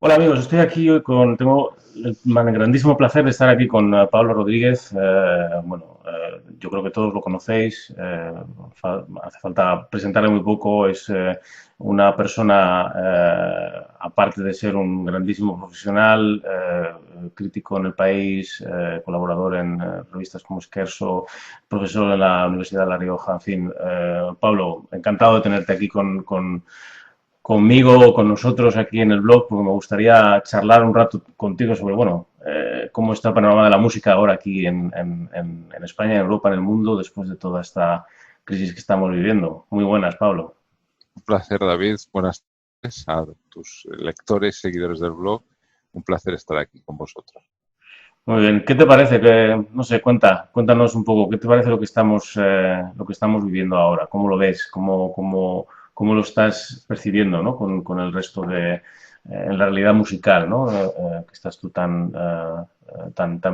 Hola amigos, estoy aquí hoy tengo el grandísimo placer de estar aquí con Pablo Rodríguez. Yo creo que todos lo conocéis. Hace falta presentarle muy poco. Es una persona, aparte de ser un grandísimo profesional, crítico en El País, colaborador en revistas como Scherzo, profesor en la Universidad de La Rioja. En fin, Pablo, encantado de tenerte aquí conmigo, con nosotros aquí en el blog, porque me gustaría charlar un rato contigo sobre, bueno, cómo está el panorama de la música ahora aquí en España, en Europa, en el mundo, después de toda esta crisis que estamos viviendo. Muy buenas, Pablo. Un placer, David. Buenas tardes a tus lectores, seguidores del blog. Un placer estar aquí con vosotros. Muy bien, ¿qué te parece? Que, no sé, cuéntanos un poco, ¿qué te parece lo que estamos viviendo ahora? ¿Cómo lo ves? ¿Cómo lo estás percibiendo, ¿no? Con el resto en la realidad musical, ¿no? Que estás tú tan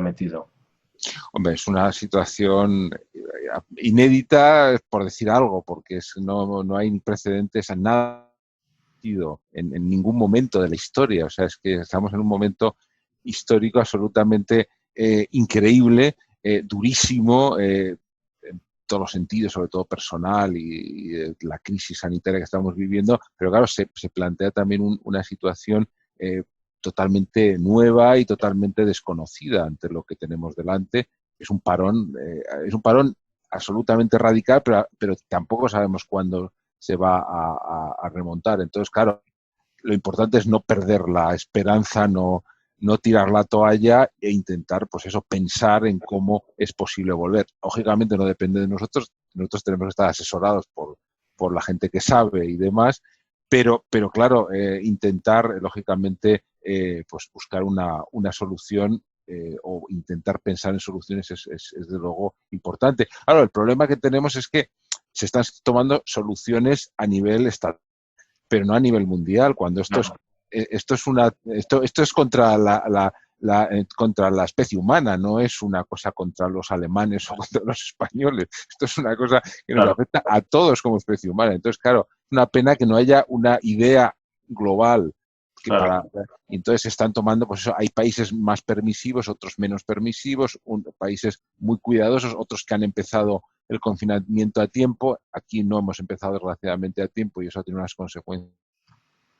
metido. Hombre, es una situación inédita, por decir algo, porque no hay precedentes en nada en ningún momento de la historia. O sea, es que estamos en un momento histórico absolutamente increíble, durísimo, en todos los sentidos, sobre todo personal y la crisis sanitaria que estamos viviendo, pero claro, se plantea también una situación totalmente nueva y totalmente desconocida ante lo que tenemos delante. Es un parón absolutamente radical, pero tampoco sabemos cuándo se va a remontar. Entonces, claro, lo importante es no perder la esperanza, no tirar la toalla e intentar, pues eso, pensar en cómo es posible volver. Lógicamente no depende de nosotros tenemos que estar asesorados por la gente que sabe y demás, pero claro, intentar, lógicamente, pues buscar una solución o intentar pensar en soluciones es de luego importante. Claro, el problema que tenemos es que se están tomando soluciones a nivel estatal, pero no a nivel mundial, cuando No, esto es contra contra la especie humana, no es una cosa contra los alemanes o contra los españoles. Esto es una cosa que nos claro, afecta a todos como especie humana. Entonces, claro, es una pena que no haya una idea global que claro. para y entonces se están tomando, pues eso, hay países más permisivos, otros menos permisivos, países muy cuidadosos, otros que han empezado el confinamiento a tiempo. Aquí no hemos empezado desgraciadamente a tiempo y eso tiene unas consecuencias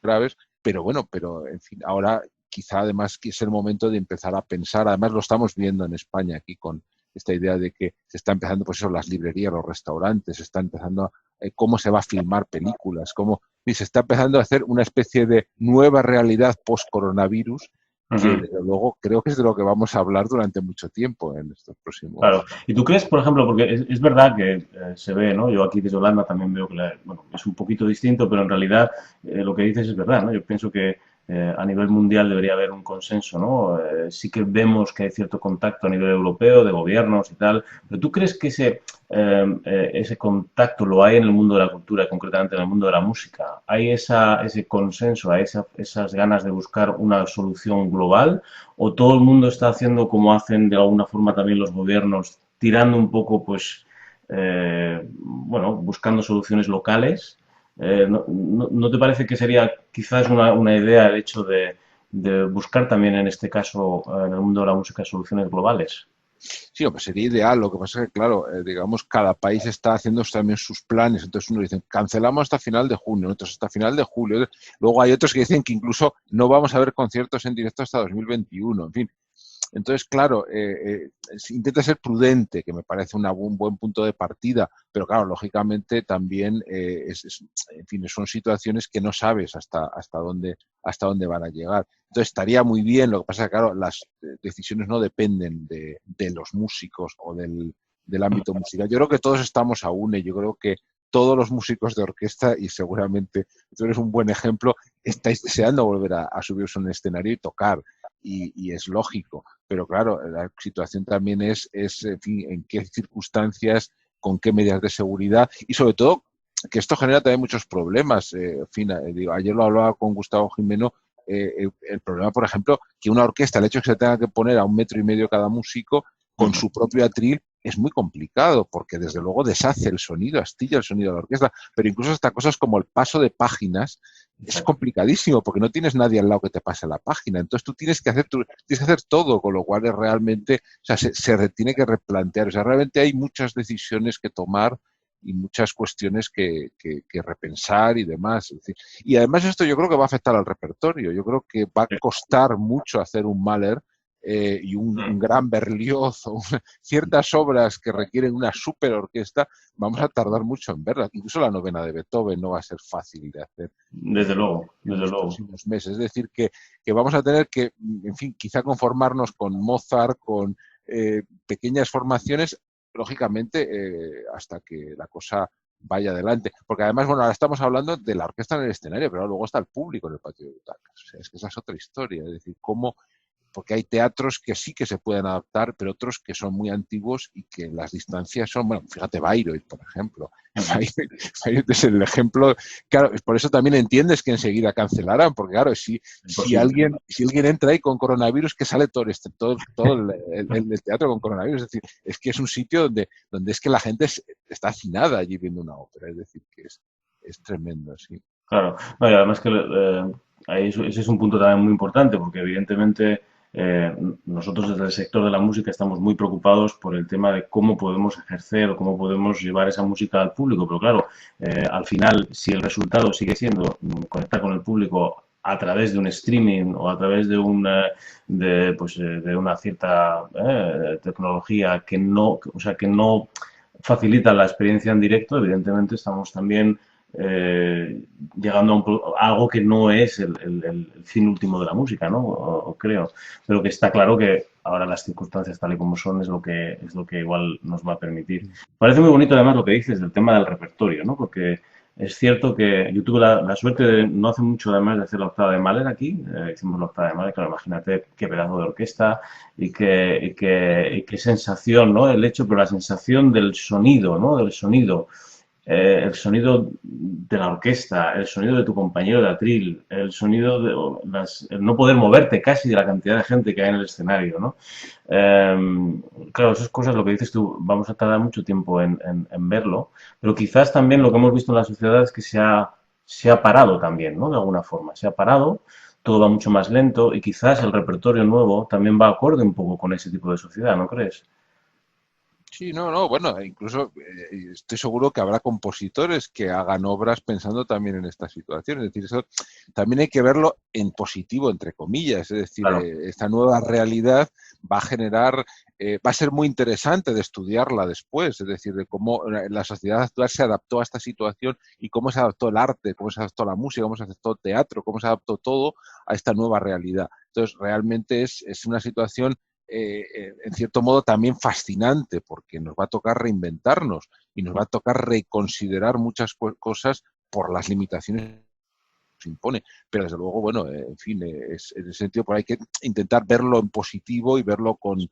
graves, pero bueno, pero en fin, ahora quizá además que es el momento de empezar a pensar, además lo estamos viendo en España aquí con esta idea de que se está empezando, pues eso, las librerías, los restaurantes, se está empezando cómo se va a filmar películas, y se está empezando a hacer una especie de nueva realidad post-coronavirus que Ujú. desde luego creo que es de lo que vamos a hablar durante mucho tiempo en estos Claro. próximos. ¿Y tú crees, por ejemplo, porque es verdad que se ve, ¿no? Yo aquí desde Holanda también veo que bueno, es un poquito distinto, pero en realidad lo que dices es verdad, ¿no? Yo pienso que a nivel mundial debería haber un consenso, ¿no? Sí que vemos que hay cierto contacto a nivel europeo, de gobiernos y tal, pero ¿tú crees que ese contacto lo hay en el mundo de la cultura, concretamente en el mundo de la música? ¿Hay ese consenso, hay esas ganas de buscar una solución global? ¿O todo el mundo está haciendo como hacen de alguna forma también los gobiernos, tirando un poco, pues, bueno, buscando soluciones locales? ¿No te parece que sería quizás una idea el hecho de buscar también en este caso, en el mundo de la música, soluciones globales? Sí, pues sería ideal. Lo que pasa es que, claro, digamos, cada país está haciendo también sus planes. Entonces uno dice, cancelamos hasta final de junio, otros hasta final de julio. Luego hay otros que dicen que incluso no vamos a ver conciertos en directo hasta 2021. En fin, entonces, claro, intenta ser prudente, que me parece un buen punto de partida, pero claro, lógicamente también, en fin, son situaciones que no sabes hasta dónde van a llegar. Entonces, estaría muy bien, lo que pasa es que, claro, las decisiones no dependen de los músicos o del ámbito musical. Yo creo que todos estamos a une, yo creo que todos los músicos de orquesta, y seguramente tú eres un buen ejemplo, estáis deseando volver a subirse a un escenario y tocar, y es lógico. Pero claro, la situación también en fin, en qué circunstancias, con qué medidas de seguridad y sobre todo que esto genera también muchos problemas. En fin, digo, ayer lo hablaba con Gustavo Jimeno, el problema, por ejemplo, que una orquesta, el hecho de que se tenga que poner a 1,5 metros cada músico con su propio atril, es muy complicado porque desde luego deshace el sonido, astilla el sonido de la orquesta, pero incluso hasta cosas como el paso de páginas es Exacto. complicadísimo porque no tienes nadie al lado que te pase la página. Entonces tú tienes que hacer todo, con lo cual es realmente, o sea, tiene que replantear. O sea, realmente hay muchas decisiones que tomar y muchas cuestiones que repensar y demás. Es decir, y además esto yo creo que va a afectar al repertorio. Yo creo que va a costar mucho hacer un Mahler y un gran Berlioz o ciertas obras que requieren una super orquesta, vamos a tardar mucho en verla. Incluso la novena de Beethoven no va a ser fácil de hacer Desde luego, en desde los luego. próximos meses. Es decir, que vamos a tener que, en fin, quizá conformarnos con Mozart, con pequeñas formaciones, lógicamente, hasta que la cosa vaya adelante. Porque además, bueno, ahora estamos hablando de la orquesta en el escenario, pero luego está el público en el patio de butacas. O sea, es que esa es otra historia. Es decir, cómo porque hay teatros que sí que se pueden adaptar, pero otros que son muy antiguos y que las distancias son, bueno, fíjate Bayreuth, por ejemplo. Bayreuth es el ejemplo, claro, por eso también entiendes que enseguida cancelarán, porque claro, Imposible. si alguien entra ahí con coronavirus, que sale todo el teatro con coronavirus, es decir, es que es un sitio donde es que la gente está hacinada allí viendo una ópera, es decir, que es tremendo, sí. Claro, no, y además que ese es un punto también muy importante, porque evidentemente nosotros desde el sector de la música estamos muy preocupados por el tema de cómo podemos ejercer o cómo podemos llevar esa música al público, pero claro, al final, si el resultado sigue siendo conectar con el público a través de un streaming o a través de una cierta tecnología que no, o sea, que no facilita la experiencia en directo, evidentemente estamos también eh, llegando a algo que no es el fin último de la música, ¿no? Creo. Pero que está claro que ahora las circunstancias tal y como son es lo que igual nos va a permitir. Parece muy bonito además lo que dices del tema del repertorio, ¿no? Porque es cierto que yo tuve la suerte de no hace mucho además de hacer la octava de Mahler aquí, hicimos la octava de Mahler, claro, imagínate qué pedazo de orquesta y qué sensación, ¿no? El hecho, pero la sensación del sonido, ¿no? Del sonido el sonido de la orquesta, el sonido de tu compañero de atril, el sonido el no poder moverte casi de la cantidad de gente que hay en el escenario, ¿no? Claro, esas cosas, lo que dices tú, vamos a tardar mucho tiempo en verlo, pero quizás también lo que hemos visto en la sociedad es que se ha parado también, ¿no? De alguna forma, se ha parado, todo va mucho más lento y quizás el repertorio nuevo también va acorde un poco con ese tipo de sociedad, ¿no crees? Sí, no, no, bueno, incluso estoy seguro que habrá compositores que hagan obras pensando también en esta situación. Es decir, eso también hay que verlo en positivo, entre comillas. Es decir, Claro. esta nueva realidad va a generar, va a ser muy interesante de estudiarla después. Es decir, de cómo la sociedad actual se adaptó a esta situación y cómo se adaptó el arte, cómo se adaptó la música, cómo se adaptó el teatro, cómo se adaptó todo a esta nueva realidad. Entonces, realmente es una situación en cierto modo también fascinante porque nos va a tocar reinventarnos y nos va a tocar reconsiderar muchas cosas por las limitaciones que nos impone. Pero desde luego, bueno, en fin, en ese sentido por ahí hay que intentar verlo en positivo y verlo con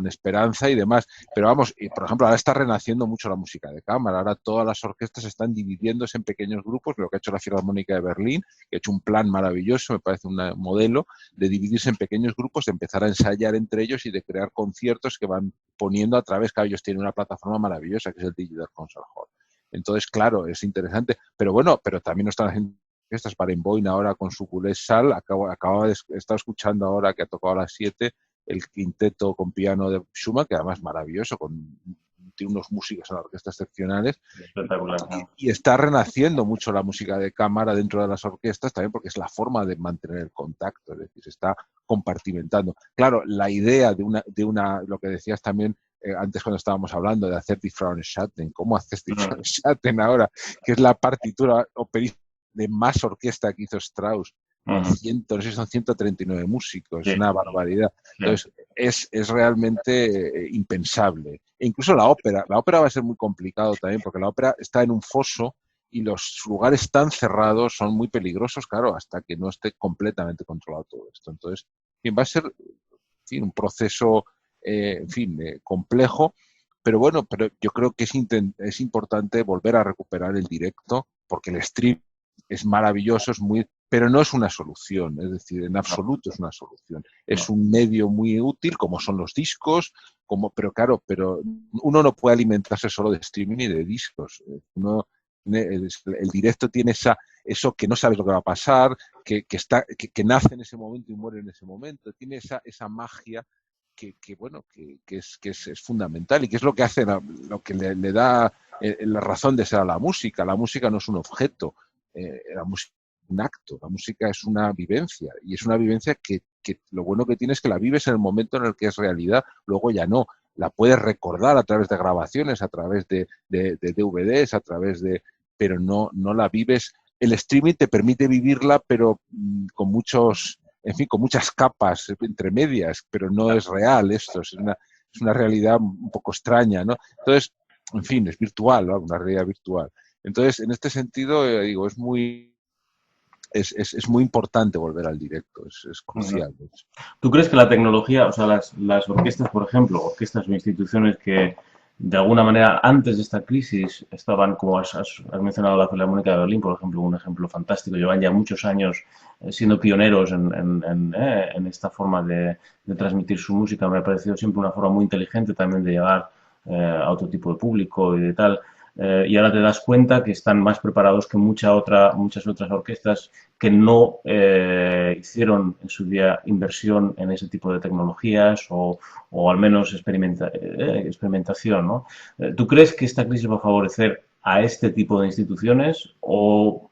esperanza y demás. Pero vamos, por ejemplo, ahora está renaciendo mucho la música de cámara. Ahora todas las orquestas están dividiéndose en pequeños grupos, lo que ha hecho la Filarmónica de Berlín, que ha hecho un plan maravilloso, me parece un modelo de dividirse en pequeños grupos, de empezar a ensayar entre ellos y de crear conciertos que van poniendo a través, que ellos tienen una plataforma maravillosa que es el Digital Concert Hall. Entonces, claro, es interesante, pero bueno, pero también no están haciendo estas Barenboim ahora con su culé sal, acabo de estar escuchando ahora que ha tocado a las 7 el quinteto con piano de Schumann, que además es maravilloso, tiene unos músicos en la orquesta excepcionales, Espectacular, ¿no? y está renaciendo mucho la música de cámara dentro de las orquestas también porque es la forma de mantener el contacto, es decir, se está compartimentando. Claro, la idea lo que decías también antes cuando estábamos hablando de hacer Die Frauenschatten, ¿cómo haces Die Frauenschatten ahora? Que es la partitura operística de más orquesta que hizo Strauss, con no sé si son 139 músicos, Sí, es una barbaridad. sí, Entonces, es realmente impensable. E incluso la ópera va a ser muy complicado también, porque la ópera está en un foso y los lugares tan cerrados son muy peligrosos, claro, hasta que no esté completamente controlado todo esto. Entonces, en fin, va a ser en fin, un proceso en fin, complejo, pero bueno, pero yo creo que es importante volver a recuperar el directo, porque el stream es maravilloso, es muy, pero no es una solución, es decir, en no, absoluto es una solución. Es no. un medio muy útil, como son los discos, pero claro, pero uno no puede alimentarse solo de streaming y de discos. Uno, el directo tiene eso que no sabes lo que va a pasar, que nace en ese momento y muere en ese momento. Tiene esa magia bueno, es fundamental y que es lo que hace, lo que le da la razón de ser a la música. La música no es un objeto, la música es un acto, la música es una vivencia y es una vivencia que lo bueno que tiene es que la vives en el momento en el que es realidad, luego ya no. La puedes recordar a través de grabaciones, a través de DVDs, pero no la vives. El streaming te permite vivirla, pero con con muchas capas entre medias, pero no es real esto, es una realidad un poco extraña, ¿no? Entonces, en fin, es virtual, ¿no? Una realidad virtual. Entonces, en este sentido, digo, es muy importante volver al directo, es crucial. ¿Tú crees que la tecnología, o sea, las orquestas, por ejemplo, orquestas o instituciones que de alguna manera antes de esta crisis estaban, como has mencionado la Filarmónica de Berlín, por ejemplo, un ejemplo fantástico, llevan ya muchos años siendo pioneros en esta forma de transmitir su música, me ha parecido siempre una forma muy inteligente también de llegar a otro tipo de público y de tal. Y ahora te das cuenta que están más preparados que muchas otras orquestas que no hicieron en su día inversión en ese tipo de tecnologías o al menos experimentación, ¿no? ¿Tú crees que esta crisis va a favorecer a este tipo de instituciones o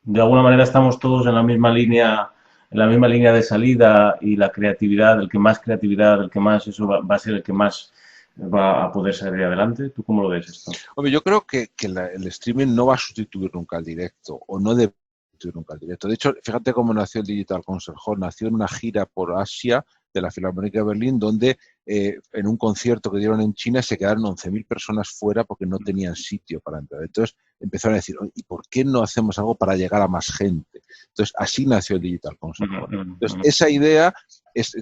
de alguna manera estamos todos en la misma línea de salida y la creatividad, el que más eso va a ser el que más va a poder salir adelante? ¿Tú cómo lo ves esto? Hombre, yo creo que el streaming no va a sustituir nunca al directo, o no debe sustituir nunca al directo. De hecho, fíjate cómo nació el Digital Concert Hall. Nació en una gira por Asia de la Filarmónica de Berlín, donde en un concierto que dieron en China se quedaron 11.000 personas fuera porque no tenían sitio para entrar. Entonces empezaron a decir, ¿y por qué no hacemos algo para llegar a más gente? Entonces así nació el Digital Concert Hall. Entonces esa idea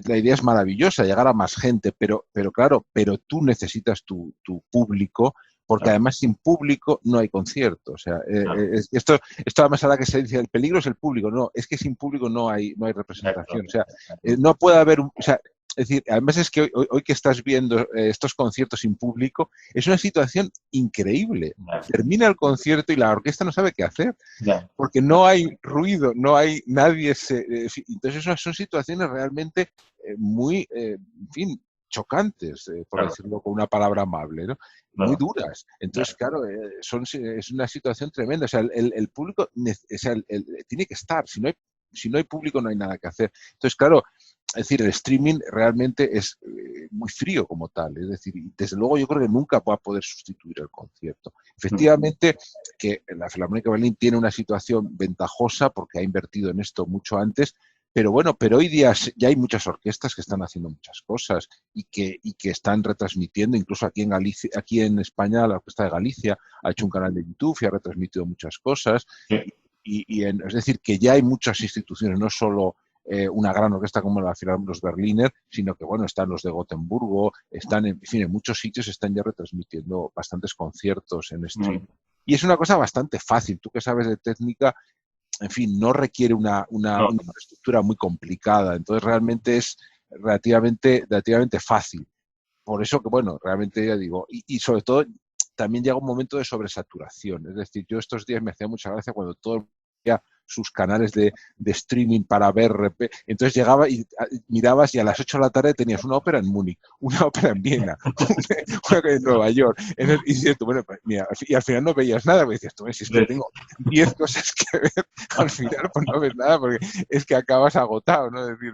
la idea es maravillosa, llegar a más gente, pero claro, pero tú necesitas tu público, porque Claro, además sin público no hay concierto. O sea, claro, esto además ahora que se dice el peligro es el público. No, es que sin público no hay exacto, representación. O sea, exacto. no puede haber o sea, es decir, además es que hoy que estás viendo estos conciertos sin público, es una situación increíble. Ya, Termina el concierto y la orquesta no sabe qué hacer, ya, porque no hay ruido, no hay nadie. Entonces, esas son situaciones realmente en fin, chocantes, por claro, decirlo con una palabra amable, ¿no? Muy claro, duras. Entonces, ya, claro, es una situación tremenda. O sea, el público o sea, tiene que estar. Si no hay público, no hay nada que hacer. Entonces, claro, es decir, el streaming realmente es muy frío como tal. Es decir, y desde luego yo creo que nunca va a poder sustituir el concierto. Efectivamente, que la Filarmónica de Berlín tiene una situación ventajosa porque ha invertido en esto mucho antes, pero bueno, pero hoy día ya hay muchas orquestas que están haciendo muchas cosas y que están retransmitiendo, incluso aquí en Galicia, aquí en España, la Orquesta de Galicia ha hecho un canal de YouTube y ha retransmitido muchas cosas. sí, Es decir, que ya hay muchas instituciones, no solo una gran orquesta como la Filarmónica, los Berliner, sino que bueno, están los de Gotemburgo, están en fin, en muchos sitios están ya retransmitiendo bastantes conciertos en stream. Y es una cosa bastante fácil. Tú que sabes de técnica, en fin, no requiere una no, infraestructura muy complicada. Entonces realmente es relativamente fácil. Por eso que, bueno, realmente ya digo, y sobre todo también llega un momento de sobresaturación. Es decir, yo estos días me hacía mucha gracia cuando todo el mundo veía sus canales de streaming para ver. Entonces llegaba y mirabas y a las 8 de la tarde tenías una ópera en Múnich, una ópera en Viena, una en Nueva York. Y dices tú, bueno, pues, mira, y al final no veías nada, porque dices tú, si es que tengo 10 cosas que ver, al final pues no ves nada, porque es que acabas agotado, ¿no? Es decir,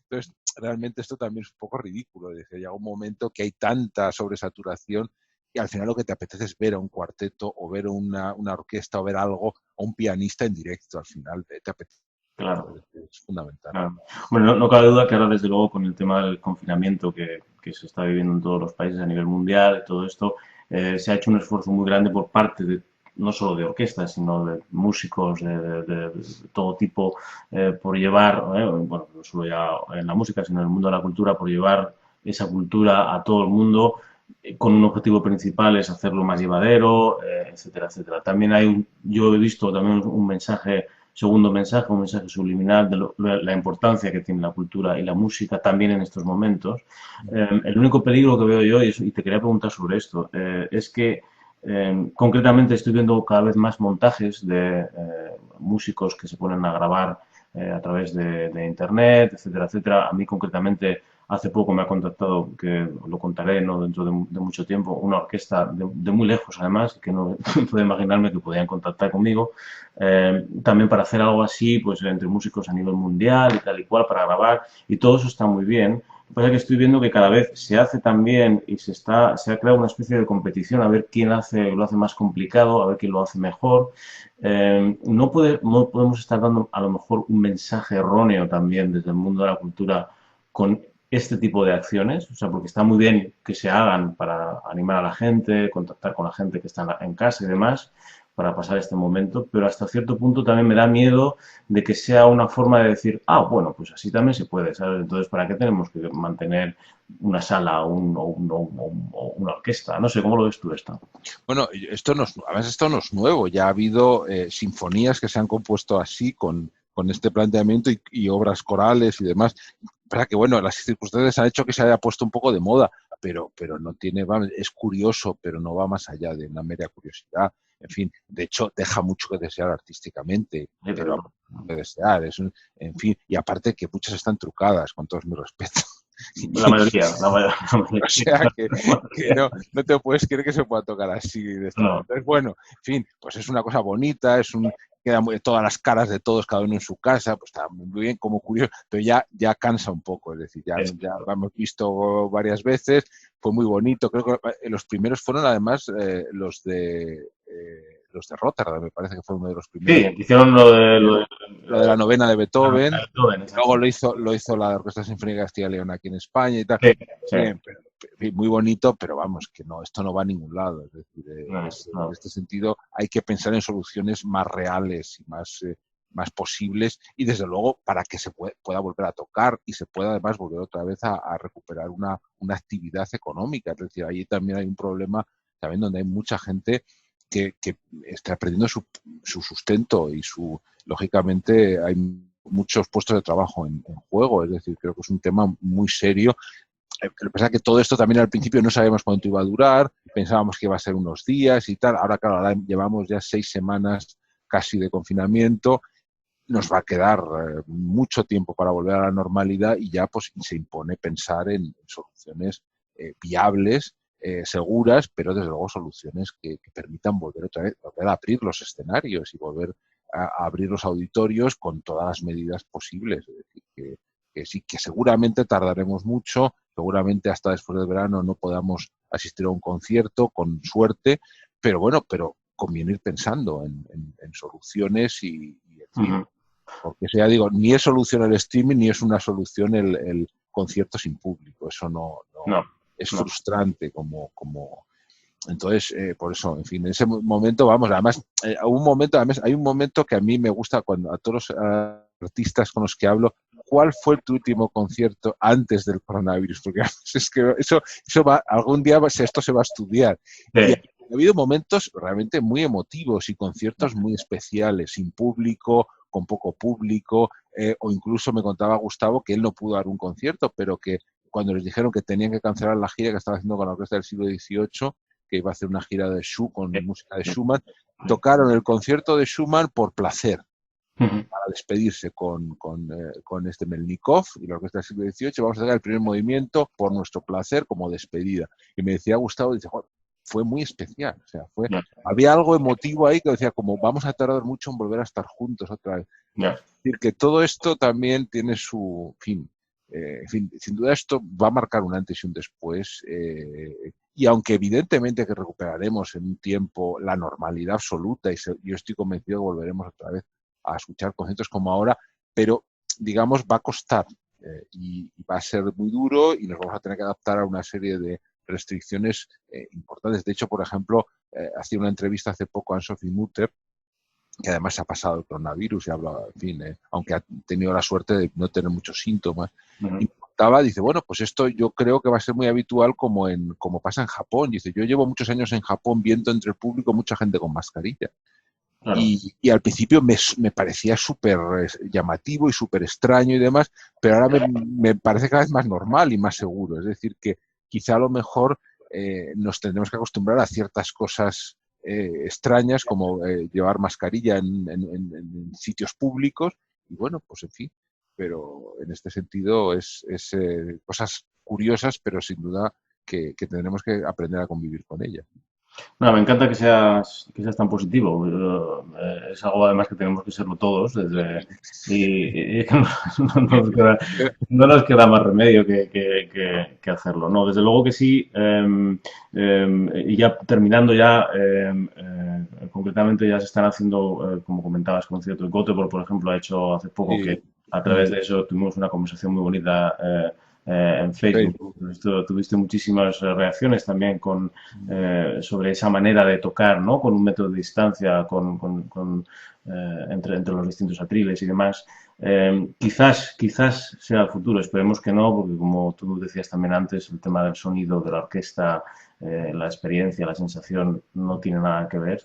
entonces, realmente esto también es un poco ridículo. Es decir, llega un momento que hay tanta sobresaturación y al final lo que te apetece es ver a un cuarteto o ver una orquesta o ver algo, o un pianista en directo. Al final te apetece. claro. Es fundamental. Claro. Bueno, no cabe duda que ahora, desde luego, con el tema del confinamiento que se está viviendo en todos los países a nivel mundial y todo esto, se ha hecho un esfuerzo muy grande por parte de, no solo de orquestas, sino de músicos de todo tipo, por llevar, bueno, no solo ya en la música, sino en el mundo de la cultura, por llevar esa cultura a todo el mundo, con un objetivo principal es hacerlo más llevadero, etcétera, etcétera. También yo he visto también un mensaje segundo mensaje, un mensaje subliminal de la importancia que tiene la cultura y la música también en estos momentos. El único peligro que veo yo, y te quería preguntar sobre esto, es que concretamente estoy viendo cada vez más montajes de músicos que se ponen a grabar a través de internet, etcétera, etcétera. A mí concretamente hace poco me ha contactado, que lo contaré no dentro de mucho tiempo, una orquesta de muy lejos además, que no puedo imaginarme que podían contactar conmigo, también para hacer algo así, pues entre músicos a nivel mundial y tal y cual, para grabar, y todo eso está muy bien. Lo que pasa es que estoy viendo que cada vez se hace también y se ha creado una especie de competición a ver quién lo hace más complicado, a ver quién lo hace mejor. No podemos estar dando a lo mejor un mensaje erróneo también desde el mundo de la cultura con este tipo de acciones, o sea, porque está muy bien que se hagan para animar a la gente, contactar con la gente que está en casa y demás, para pasar este momento, pero hasta cierto punto también me da miedo de que sea una forma de decir, ah, bueno, pues así también se puede, ¿sabes? Entonces, ¿para qué tenemos que mantener una sala o una orquesta? No sé, ¿cómo lo ves tú esto? Bueno, además esto no es nuevo, ya ha habido sinfonías que se han compuesto así con este planteamiento y obras corales y demás. Para que, bueno, las circunstancias han hecho que se haya puesto un poco de moda, pero no tiene, es curioso, pero no va más allá de una mera curiosidad. En fin, de hecho, deja mucho que desear artísticamente, Sí, pero pero que desear. En fin, y aparte que muchas están trucadas, con todos mis respetos. la mayoría, la O mayoría. sea que no te puedes creer que se pueda tocar así de esta manera. No, Entonces, bueno, en fin, pues es una cosa bonita, queda todas las caras de todos, cada uno en su casa, pues está muy bien, como curioso, pero ya cansa un poco, es decir, ya exacto. lo hemos visto varias veces, fue muy bonito, creo que los primeros fueron además los de Rotterdam, me parece que fue uno de los Sí, primeros. hicieron Lo de la novena de la Beethoven, Beethoven, luego exacto. lo hizo la Orquesta Sinfónica de Castilla y León aquí en España y tal. Sí, sí. Bien, en fin, muy bonito, pero vamos, que no, esto no va a ningún lado. Es decir, No, en no. este sentido hay que pensar en soluciones más reales y más posibles y desde luego para que se pueda volver a tocar y se pueda además volver otra vez a recuperar una actividad económica. Es decir, ahí también hay un problema también donde hay mucha gente que está perdiendo su sustento y lógicamente hay muchos puestos de trabajo en juego, es decir, creo que es un tema muy serio. Lo que pasa es que todo esto también al principio no sabíamos cuánto iba a durar, pensábamos que iba a ser unos días y tal, ahora claro, ahora llevamos ya 6 semanas casi de confinamiento, nos va a quedar mucho tiempo para volver a la normalidad y ya pues se impone pensar en soluciones viables, seguras, pero desde luego soluciones que permitan volver otra vez, volver a abrir los escenarios y volver a abrir los auditorios con todas las medidas posibles. Es decir, que sí, que seguramente tardaremos mucho, seguramente hasta después del verano no podamos asistir a un concierto con suerte, pero bueno, pero conviene ir pensando en soluciones en fin, Ujú. porque eso ya digo, ni es solución el streaming ni es una solución el concierto sin público. Eso no No, es no. frustrante entonces, por eso, en fin, en ese momento, vamos, además, además, hay un momento que a mí me gusta cuando a todos los artistas con los que hablo, ¿cuál fue tu último concierto antes del coronavirus? Porque es que eso va, algún día esto se va a estudiar. Y ha Sí. habido momentos realmente muy emotivos y conciertos muy especiales, sin público, con poco público, o incluso me contaba Gustavo que él no pudo dar un concierto, pero que cuando les dijeron que tenían que cancelar la gira que estaba haciendo con la orquesta del siglo XVIII, que iba a hacer una gira con música de Schumann, tocaron el concierto de Schumann por placer, Ujú. para despedirse con este Melnikov y la orquesta del siglo XVIII. Vamos a hacer el primer movimiento por nuestro placer como despedida. Y me decía Gustavo, dice, fue muy especial. O sea, Ya, había algo emotivo ahí que decía, como vamos a tardar mucho en volver a estar juntos otra vez. ya. Es decir, que todo esto también tiene su fin. En fin, sin duda esto va a marcar un antes y un después. Y aunque evidentemente que recuperaremos en un tiempo la normalidad absoluta, yo estoy convencido que volveremos otra vez a escuchar conciertos como ahora, pero digamos va a costar y va a ser muy duro y nos vamos a tener que adaptar a una serie de restricciones importantes. De hecho, por ejemplo, hacía una entrevista hace poco a Anne-Sophie Mutter, que además ha pasado el coronavirus y habla, en fin, aunque ha tenido la suerte de no tener muchos síntomas. Y Ujú. me contaba, dice, bueno, pues esto yo creo que va a ser muy habitual como pasa en Japón. Dice, yo llevo muchos años en Japón viendo entre el público mucha gente con mascarilla. claro. y al principio me parecía súper llamativo y súper extraño y demás, pero ahora me parece cada vez más normal y más seguro. Es decir, que quizá a lo mejor nos tendremos que acostumbrar a ciertas cosas extrañas, como llevar mascarilla en sitios públicos, y bueno, pues en fin, pero en este sentido es cosas curiosas, pero sin duda que tendremos que aprender a convivir con ellas. No, me encanta que seas tan positivo. Es algo además que tenemos que serlo todos y que no nos queda, no nos queda más remedio que hacerlo. No, desde luego que sí. Y ya terminando ya, concretamente ya se están haciendo, como comentabas, conciertos. Göteborg, por ejemplo, ha hecho hace poco Sí. que a través de eso tuvimos una conversación muy bonita en Facebook. Facebook. Tuviste muchísimas reacciones también sobre esa manera de tocar, ¿no? Con un metro de distancia, entre los distintos atriles y demás. Quizás sea el futuro, esperemos que no, porque como tú decías también antes, el tema del sonido de la orquesta, la experiencia, la sensación no tiene nada que ver.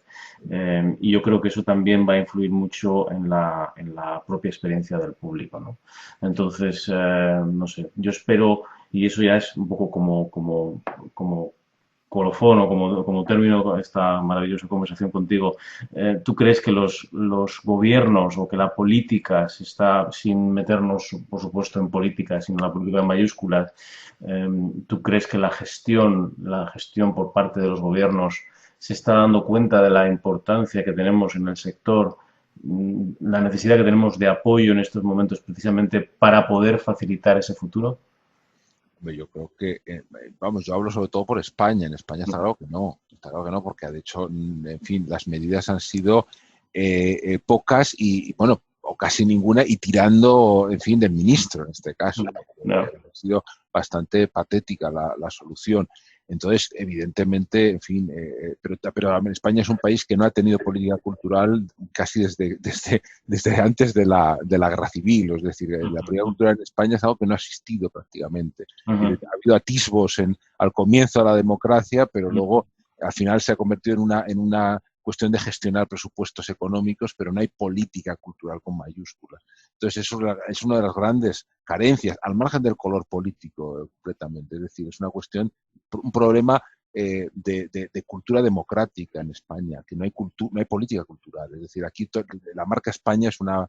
Y yo creo que eso también va a influir mucho en la propia experiencia del público, ¿no? Entonces, no sé, yo espero, y eso ya es un poco como colofón o como término esta maravillosa conversación contigo, ¿tú crees que los gobiernos o que la política se está, sin meternos, por supuesto, en política, sino la política en mayúsculas, ¿tú crees que la gestión por parte de los gobiernos se está dando cuenta de la importancia que tenemos en el sector, la necesidad que tenemos de apoyo en estos momentos precisamente para poder facilitar ese futuro? Yo creo que, vamos, yo hablo sobre todo por España. En España está claro que no, porque de hecho, en fin, las medidas han sido pocas y, bueno, o casi ninguna, y tirando, en fin, del ministro en este caso. No. Ha sido bastante patética la solución. Entonces, evidentemente, en fin, pero España es un país que no ha tenido política cultural casi desde antes de la guerra civil. Es decir, la política cultural en España es algo que no ha existido prácticamente. Ha habido atisbos al comienzo de la democracia, pero luego al final se ha convertido en una cuestión de gestionar presupuestos económicos, pero no hay política cultural con mayúsculas. Entonces, eso es una de las grandes carencias, al margen del color político, completamente. Es decir, es una cuestión, un problema de cultura democrática en España, que no hay política cultural. Es decir, aquí la marca España es una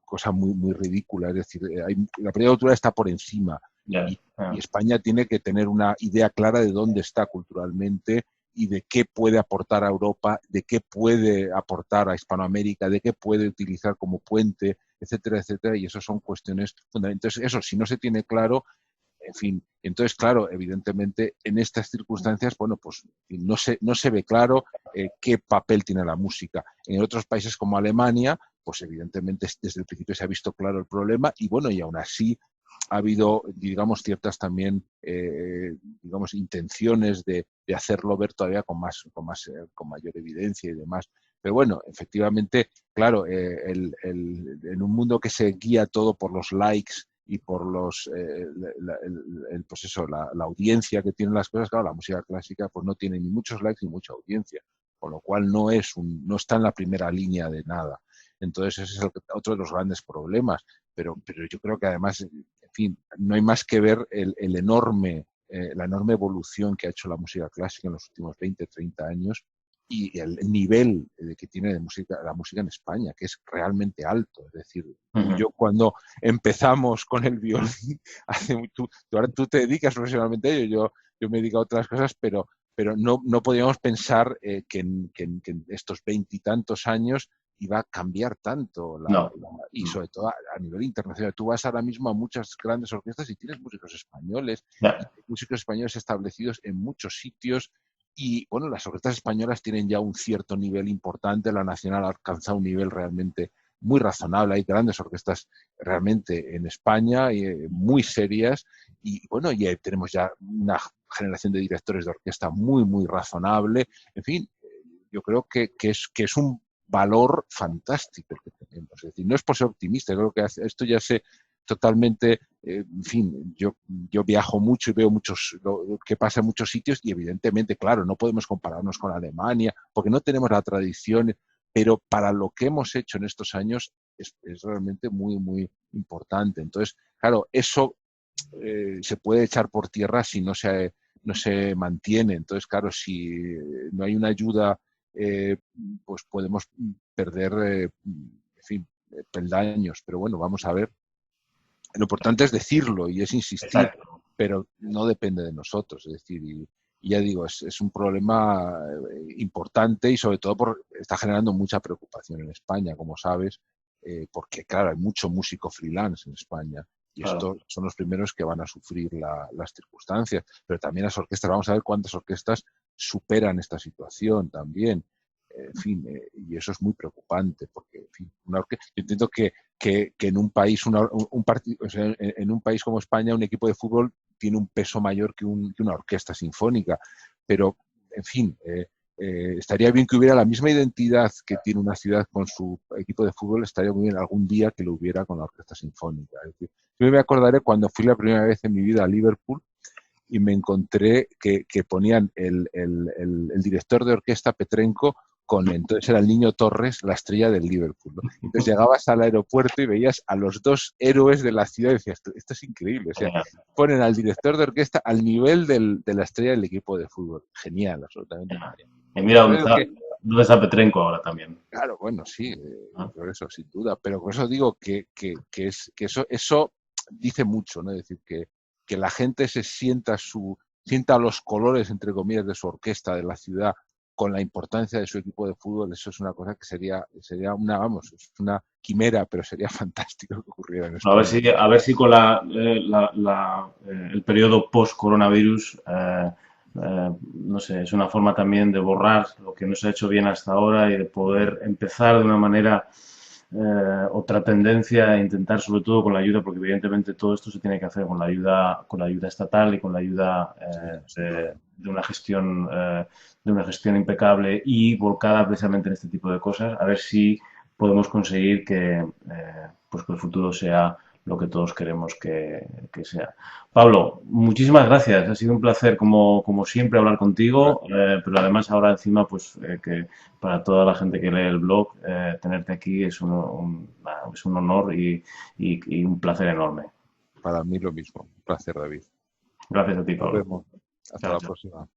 cosa muy ridícula. Es decir, la política cultural está por encima. Ya, Y España tiene que tener una idea clara de dónde está culturalmente y de qué puede aportar a Europa, de qué puede aportar a Hispanoamérica, de qué puede utilizar como puente, etcétera, etcétera. Y eso son cuestiones fundamentales. Entonces, eso, si no se tiene claro, en fin, entonces, claro, evidentemente, en estas circunstancias, bueno, pues no se ve claro qué papel tiene la música. En otros países como Alemania, pues evidentemente desde el principio se ha visto claro el problema y bueno, y aún así ha habido, digamos, ciertas también, digamos, intenciones de hacerlo ver todavía con mayor evidencia y demás. Pero bueno, efectivamente, claro, en un mundo que se guía todo por los likes y por pues eso, la audiencia que tienen las cosas, claro, la música clásica pues no tiene ni muchos likes ni mucha audiencia, con lo cual no está en la primera línea de nada. Entonces ese es otro de los grandes problemas, pero yo creo que además, en fin, no hay más que ver la enorme evolución que ha hecho la música clásica en los últimos 20, 30 años y el nivel que tiene la música en España, que es realmente alto. Es decir, tú y yo cuando empezamos con el violín, ahora tú te dedicas profesionalmente a ello, yo me dedico a otras cosas, pero no podíamos pensar que en estos 20 y tantos años iba a cambiar tanto no. y sobre todo a nivel internacional. Tú vas ahora mismo a muchas grandes orquestas y tienes músicos españoles y Ya. músicos españoles establecidos en muchos sitios y bueno, las orquestas españolas tienen ya un cierto nivel importante, la nacional ha alcanzado un nivel realmente muy razonable, hay grandes orquestas realmente en España muy serias y bueno, ya tenemos ya una generación de directores de orquesta muy razonable, en fin, yo creo que es un valor fantástico el que tenemos. Es decir, no es por ser optimista, creo que esto ya se totalmente, en fin, yo viajo mucho y veo lo que pasa en muchos sitios y evidentemente, claro, no podemos compararnos con Alemania porque no tenemos la tradición, pero para lo que hemos hecho en estos años es realmente muy, muy importante. Entonces, claro, eso se puede echar por tierra si no se mantiene. Entonces, claro, si no hay una ayuda, pues podemos perder, en fin, peldaños. Pero bueno, vamos a ver. Lo importante es decirlo y es insistir, Exacto. pero no depende de nosotros. Es decir, y ya digo, es un problema importante y sobre todo está generando mucha preocupación en España, como sabes, porque claro, hay mucho músico freelance en España y Claro. estos son los primeros que van a sufrir las circunstancias, pero también las orquestas, vamos a ver cuántas orquestas superan esta situación también. En fin, y eso es muy preocupante, porque en fin, yo entiendo que en un país, o sea, en un país como España, un equipo de fútbol tiene un peso mayor que una orquesta sinfónica, pero en fin, estaría bien que hubiera la misma identidad que tiene una ciudad con su equipo de fútbol, estaría muy bien algún día que lo hubiera con la orquesta sinfónica. Es decir, yo me acordaré cuando fui la primera vez en mi vida a Liverpool y me encontré que ponían el director de orquesta Petrenko entonces era el Niño Torres, la estrella del Liverpool, ¿no? Entonces llegabas al aeropuerto y veías a los dos héroes de la ciudad y decías, esto es increíble, o sea, Genial. ponen al director de orquesta al nivel de la estrella del equipo de fútbol. Genial, absolutamente Genial. genial. Y mira Yo creo que, dónde está Petrenko ahora también. claro, bueno, sí, ¿No? por eso, sin duda, pero por eso digo que eso dice mucho, ¿no? Es decir, que la gente sienta los colores, entre comillas, de su orquesta, de la ciudad, con la importancia de su equipo de fútbol, eso es una cosa que sería vamos, es una quimera, pero sería fantástico que ocurriera en España. A ver si con el periodo post-coronavirus, no sé, es una forma también de borrar lo que no se ha hecho bien hasta ahora y de poder empezar de una manera otra tendencia e intentar, sobre todo con la ayuda, porque evidentemente todo esto se tiene que hacer con la ayuda estatal y con la ayuda de una gestión impecable y volcada precisamente en este tipo de cosas, a ver si podemos conseguir pues que el futuro sea lo que todos queremos que sea. Pablo, muchísimas gracias. Ha sido un placer, como siempre, hablar contigo, pero además ahora encima, pues que para toda la gente que lee el blog, tenerte aquí es un honor y un placer enorme. Para mí lo mismo. Un placer, David. Gracias a ti, Nos Pablo. vemos. Hasta Chao, la chao. próxima.